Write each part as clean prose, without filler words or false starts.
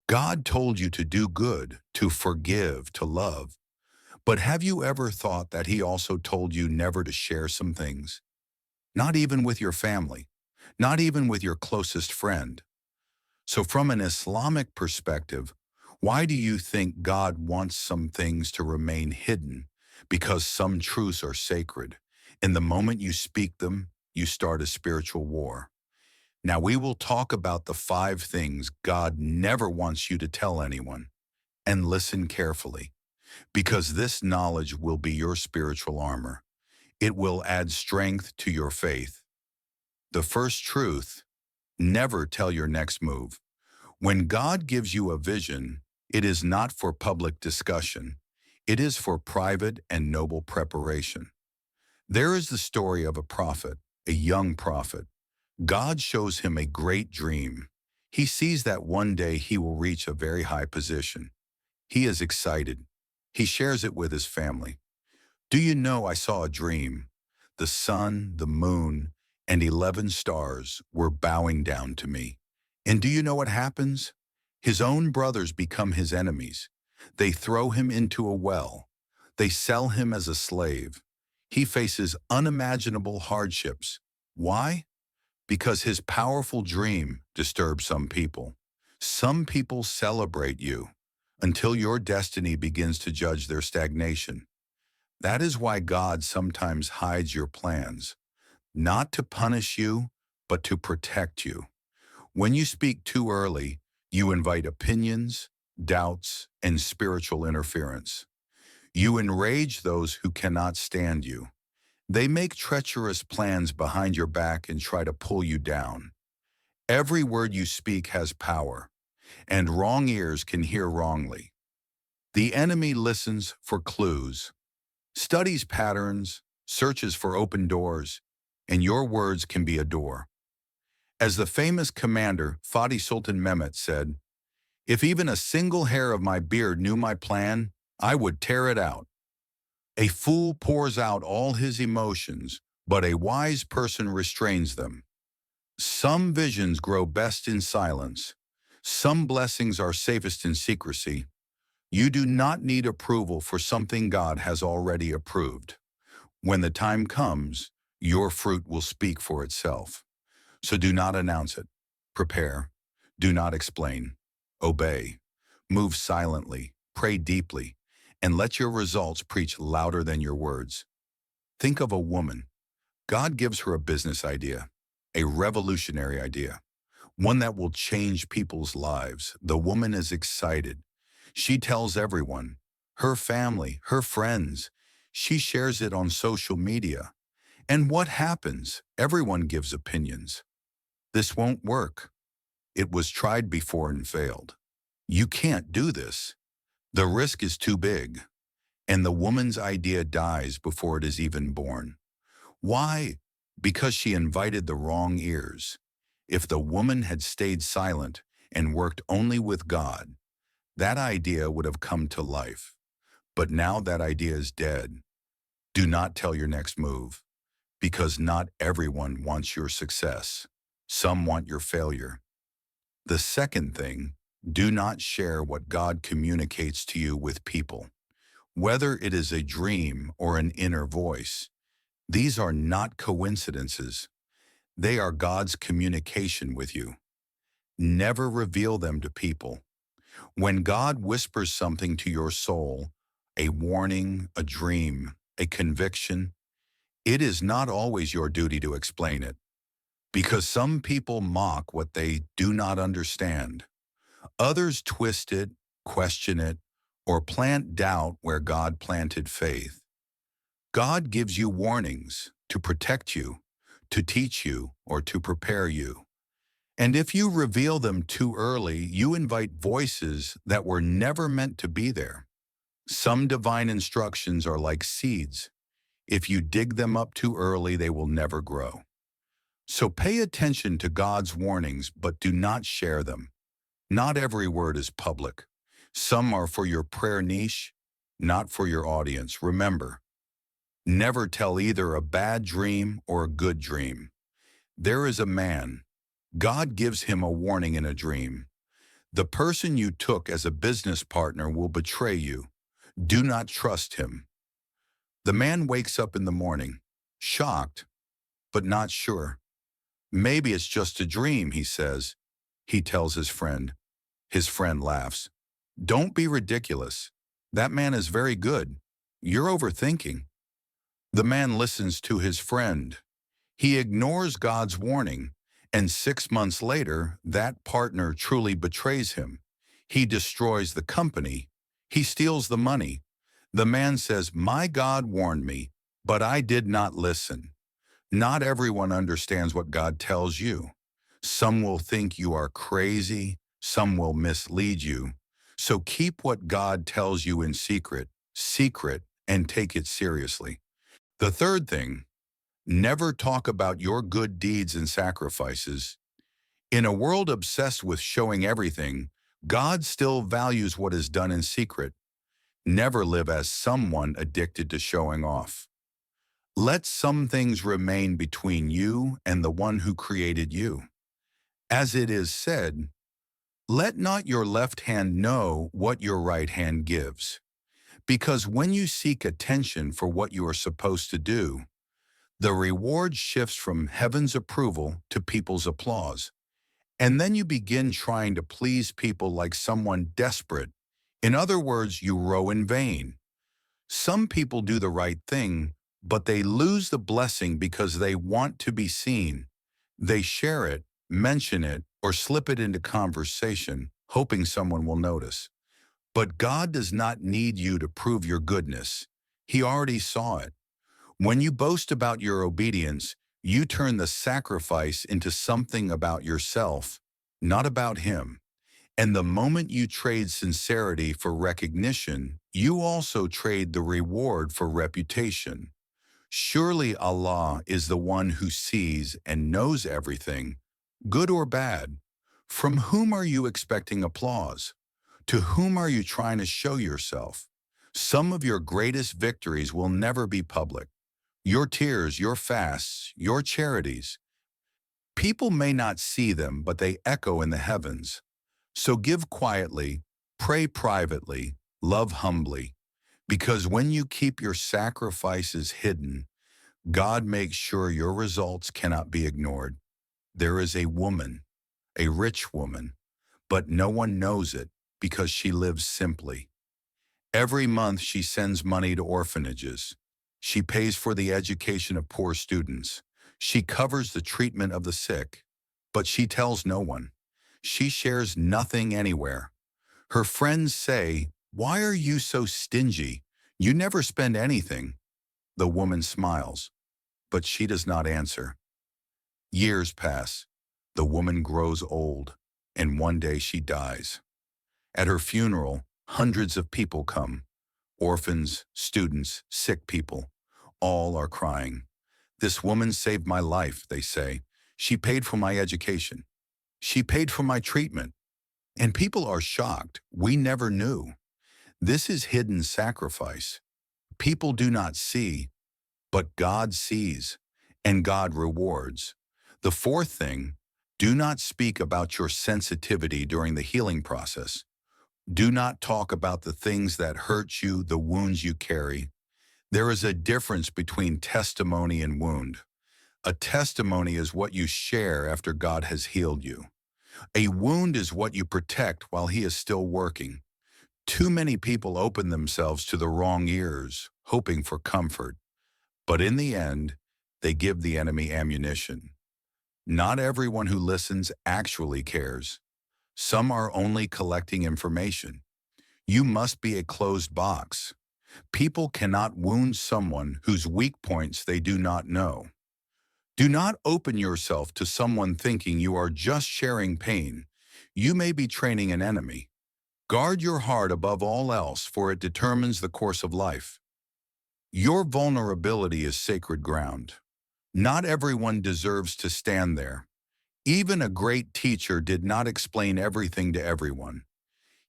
God told you to do good, to forgive, to love. But have you ever thought that He also told you never to share some things? Not even with your family, not even with your closest friend. So from an Islamic perspective, why do you think God wants some things to remain hidden? Because some truths are sacred. And the moment you speak them, you start a spiritual war. Now we will talk about the 5 things God never wants you to tell anyone. And listen carefully, because this knowledge will be your spiritual armor. It will add strength to your faith. The first truth: never tell your next move. When God gives you a vision, it is not for public discussion. It is for private and noble preparation. There is the story of a prophet, a young prophet. God shows him a great dream. He sees that one day he will reach a very high position. He is excited. He shares it with his family. Do you know, I saw a dream? The sun, the moon, and 11 stars were bowing down to me. And do you know what happens? His own brothers become his enemies. They throw him into a well. They sell him as a slave. He faces unimaginable hardships. Why? Because his powerful dream disturbs some people. Some people celebrate you until your destiny begins to judge their stagnation. That is why God sometimes hides your plans, not to punish you, but to protect you. When you speak too early, you invite opinions, doubts, and spiritual interference. You enrage those who cannot stand you. They make treacherous plans behind your back and try to pull you down. Every word you speak has power, and wrong ears can hear wrongly. The enemy listens for clues, studies patterns, searches for open doors, and your words can be a door. As the famous commander Fatih Sultan Mehmet said, "If even a single hair of my beard knew my plan, I would tear it out." A fool pours out all his emotions, but a wise person restrains them. Some visions grow best in silence. Some blessings are safest in secrecy. You do not need approval for something God has already approved. When the time comes, your fruit will speak for itself. So do not announce it. Prepare. Do not explain. Obey. Move silently. Pray deeply. And let your results preach louder than your words. Think of a woman. God gives her a business idea, a revolutionary idea, one that will change people's lives. The woman is excited. She tells everyone, her family, her friends. She shares it on social media. And what happens? Everyone gives opinions. This won't work. It was tried before and failed. You can't do this. The risk is too big. And the woman's idea dies before it is even born. Why? Because she invited the wrong ears. If the woman had stayed silent and worked only with God, that idea would have come to life. But now that idea is dead. Do not tell your next move, because not everyone wants your success. Some want your failure. The second thing, do not share what God communicates to you with people. Whether it is a dream or an inner voice, these are not coincidences. They are God's communication with you. Never reveal them to people. When God whispers something to your soul, a warning, a dream, a conviction, it is not always your duty to explain it, because some people mock what they do not understand. Others twist it, question it, or plant doubt where God planted faith. God gives you warnings to protect you, to teach you, or to prepare you. And if you reveal them too early, you invite voices that were never meant to be there. Some divine instructions are like seeds. If you dig them up too early, they will never grow. So pay attention to God's warnings, but do not share them. Not every word is public. Some are for your prayer niche, not for your audience. Remember, never tell either a bad dream or a good dream. There is a man. God gives him a warning in a dream. The person you took as a business partner will betray you. Do not trust him. The man wakes up in the morning, shocked, but not sure. Maybe it's just a dream, he says. He tells his friend. His friend laughs. Don't be ridiculous. That man is very good. You're overthinking. The man listens to his friend. He ignores God's warning, and 6 months later, that partner truly betrays him. He destroys the company. He steals the money. The man says, "My God warned me, but I did not listen." Not everyone understands what God tells you. Some will think you are crazy. Some will mislead you. So keep what God tells you in secret, and take it seriously. The third thing, never talk about your good deeds and sacrifices. In a world obsessed with showing everything, God still values what is done in secret. Never live as someone addicted to showing off. Let some things remain between you and the one who created you. As it is said, let not your left hand know what your right hand gives. Because when you seek attention for what you are supposed to do, the reward shifts from heaven's approval to people's applause. And then you begin trying to please people like someone desperate. In other words, you row in vain. Some people do the right thing, but they lose the blessing because they want to be seen. They share it, mention it, or slip it into conversation, hoping someone will notice. But God does not need you to prove your goodness. He already saw it. When you boast about your obedience, you turn the sacrifice into something about yourself, not about Him. And the moment you trade sincerity for recognition, you also trade the reward for reputation. Surely Allah is the one who sees and knows everything, good or bad. From whom are you expecting applause? To whom are you trying to show yourself? Some of your greatest victories will never be public. Your tears, your fasts, your charities. People may not see them, but they echo in the heavens. So give quietly, pray privately, love humbly, because when you keep your sacrifices hidden, God makes sure your results cannot be ignored. There is a woman, a rich woman, but no one knows it because she lives simply. Every month she sends money to orphanages. She pays for the education of poor students. She covers the treatment of the sick, but she tells no one. She shares nothing anywhere. Her friends say, "Why are you so stingy? You never spend anything." The woman smiles, but she does not answer. Years pass. The woman grows old, and one day she dies. At her funeral, hundreds of people come. Orphans, students, sick people. All are crying. "This woman saved my life," they say. "She paid for my education. She paid for my treatment." And people are shocked. We never knew. This is hidden sacrifice. People do not see, but God sees, and God rewards. The fourth thing, do not speak about your sensitivity during the healing process. Do not talk about the things that hurt you, the wounds you carry. There is a difference between testimony and wound. A testimony is what you share after God has healed you. A wound is what you protect while He is still working. Too many people open themselves to the wrong ears, hoping for comfort. But in the end, they give the enemy ammunition. Not everyone who listens actually cares. Some are only collecting information. You must be a closed box. People cannot wound someone whose weak points they do not know. Do not open yourself to someone thinking you are just sharing pain. You may be training an enemy. Guard your heart above all else, for it determines the course of life. Your vulnerability is sacred ground. Not everyone deserves to stand there. Even a great teacher did not explain everything to everyone.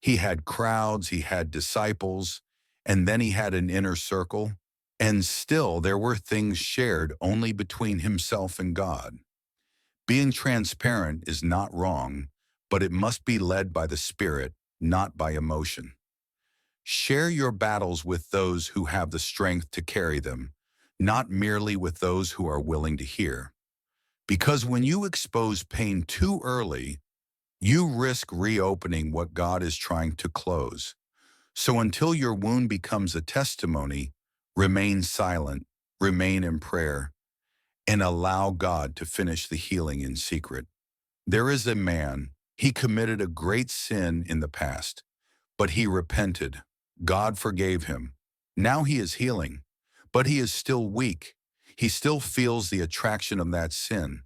He had crowds, he had disciples, and then he had an inner circle. And still there were things shared only between himself and God. Being transparent is not wrong, but it must be led by the Spirit, not by emotion. Share your battles with those who have the strength to carry them, not merely with those who are willing to hear. Because when you expose pain too early, you risk reopening what God is trying to close. So until your wound becomes a testimony, remain silent, remain in prayer, and allow God to finish the healing in secret. There is a man, he committed a great sin in the past, but he repented. God forgave him. Now he is healing, but he is still weak. He still feels the attraction of that sin.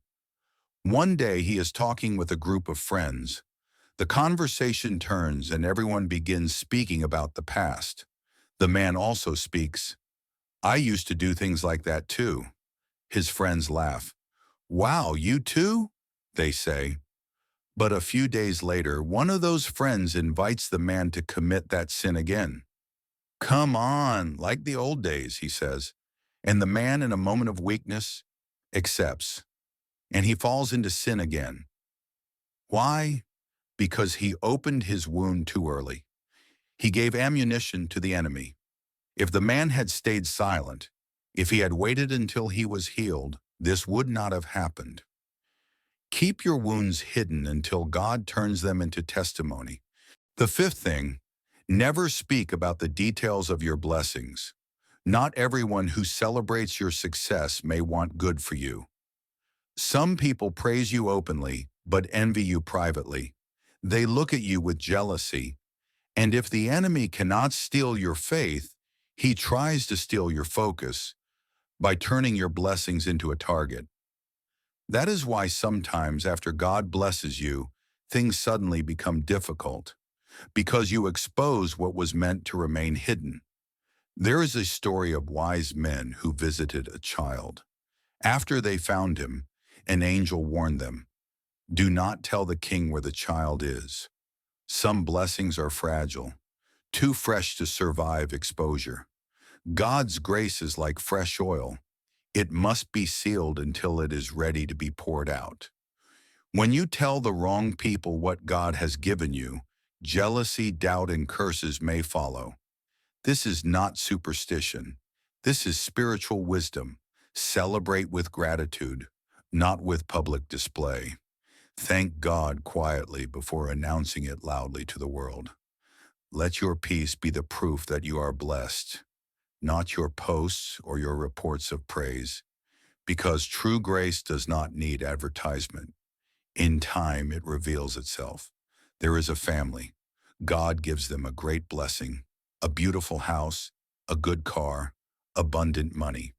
One day he is talking with a group of friends. The conversation turns and everyone begins speaking about the past. The man also speaks. I used to do things like that too. His friends laugh. Wow, you too? They say. But a few days later, one of those friends invites the man to commit that sin again. Come on, like the old days, he says. And the man, in a moment of weakness, accepts. And he falls into sin again. Why? Because he opened his wound too early. He gave ammunition to the enemy. If the man had stayed silent, if he had waited until he was healed, this would not have happened. Keep your wounds hidden until God turns them into testimony. The fifth thing, never speak about the details of your blessings. Not everyone who celebrates your success may want good for you. Some people praise you openly, but envy you privately. They look at you with jealousy, and if the enemy cannot steal your faith, he tries to steal your focus by turning your blessings into a target. That is why sometimes after God blesses you, things suddenly become difficult, because you expose what was meant to remain hidden. There is a story of wise men who visited a child. After they found him, an angel warned them, "Do not tell the king where the child is." Some blessings are fragile, too fresh to survive exposure. God's grace is like fresh oil. It must be sealed until it is ready to be poured out. When you tell the wrong people what God has given you, jealousy, doubt, and curses may follow. This is not superstition. This is spiritual wisdom. Celebrate with gratitude, not with public display. Thank God quietly before announcing it loudly to the world. Let your peace be the proof that you are blessed, not your posts or your reports of praise, because true grace does not need advertisement. In time, it reveals itself. There is a family. God gives them a great blessing, a beautiful house, a good car, abundant money.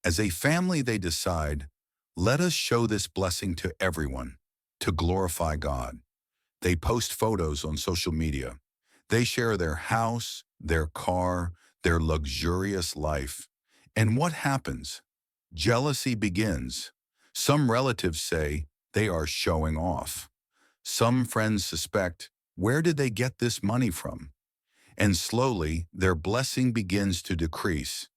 As a family, they decide, let us show this blessing to everyone, to glorify God. They post photos on social media. They share their house, their car, their luxurious life. And what happens? Jealousy begins. Some relatives say they are showing off. Some friends suspect, where did they get this money from? And slowly, their blessing begins to decrease.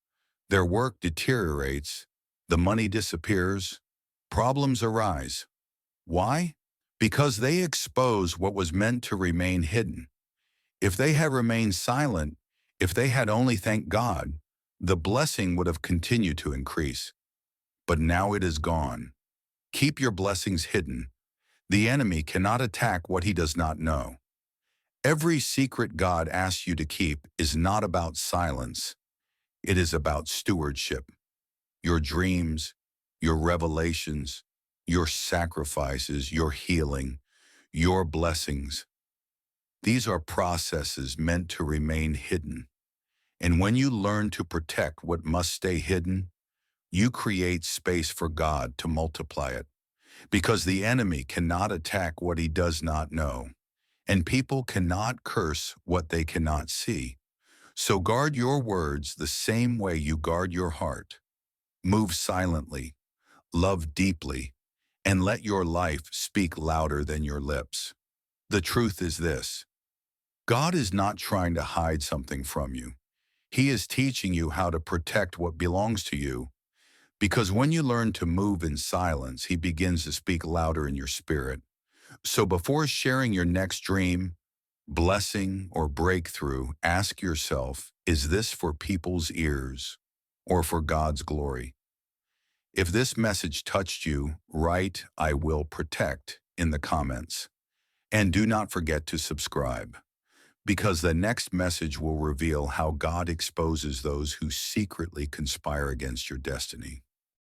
Their work deteriorates. The money disappears. Problems arise. Why? Because they expose what was meant to remain hidden. If they had remained silent, if they had only thanked God, the blessing would have continued to increase. But now it is gone. Keep your blessings hidden. The enemy cannot attack what he does not know. Every secret God asks you to keep is not about silence. It is about stewardship. Your dreams, your revelations, your sacrifices, your healing, your blessings. These are processes meant to remain hidden. And when you learn to protect what must stay hidden, you create space for God to multiply it. Because the enemy cannot attack what he does not know, and people cannot curse what they cannot see. So guard your words the same way you guard your heart. Move silently, love deeply, and let your life speak louder than your lips. The truth is this: God is not trying to hide something from you. He is teaching you how to protect what belongs to you, because when you learn to move in silence, he begins to speak louder in your spirit. So before sharing your next dream, blessing, or breakthrough, ask yourself, is this for people's ears or for God's glory? If this message touched you, write "I will protect" in the comments. And do not forget to subscribe, because the next message will reveal how God exposes those who secretly conspire against your destiny.